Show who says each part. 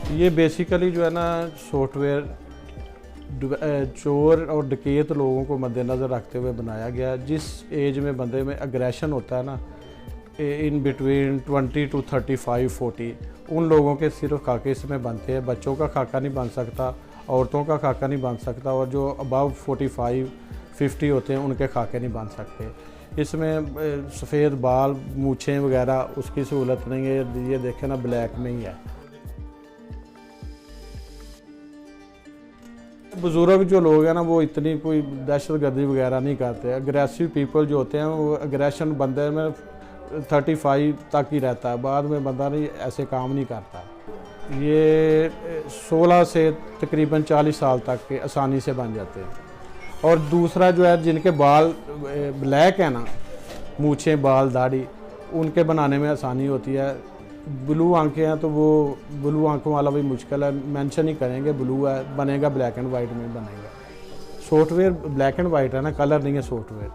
Speaker 1: ये बेसिकली जो है ना सॉफ्टवेयर चोर और डकैत लोगों को मद्देनज़र रखते हुए बनाया गया। जिस एज में बंदे में अग्रेशन होता है ना, इन बिटवीन 20 to 35-40, उन लोगों के सिर्फ खाके इसमें बनते हैं। बच्चों का खाका नहीं बन सकता, औरतों का खाका नहीं बन सकता, और जो अबव 45-50 होते हैं उनके खाके नहीं बन सकते। इसमें सफ़ेद बाल, मूछें वगैरह उसकी सहूलत नहीं है। ये देखें ना, ब्लैक में ही है। बुज़ुर्ग जो लोग हैं ना, वो इतनी कोई दहशतगर्दी वगैरह नहीं करते। अग्रेसिव पीपल जो होते हैं, वो अग्रेशन बंदे में 35 तक ही रहता है, बाद में बंदा नहीं ऐसे काम नहीं करता। ये 16 से तकरीबन 40 साल तक के आसानी से बन जाते हैं। और दूसरा जो है, जिनके बाल ब्लैक है ना, मूछें, बाल, दाढ़ी, उनके बनाने में आसानी होती है। ब्लू आंखें हैं तो वो ब्लू आंखों वाला भी मुश्किल है, मेंशन ही करेंगे ब्लू है, बनेगा ब्लैक एंड वाइट में बनेगा। सॉफ्टवेयर ब्लैक एंड वाइट है ना, कलर नहीं है सॉफ्टवेयर।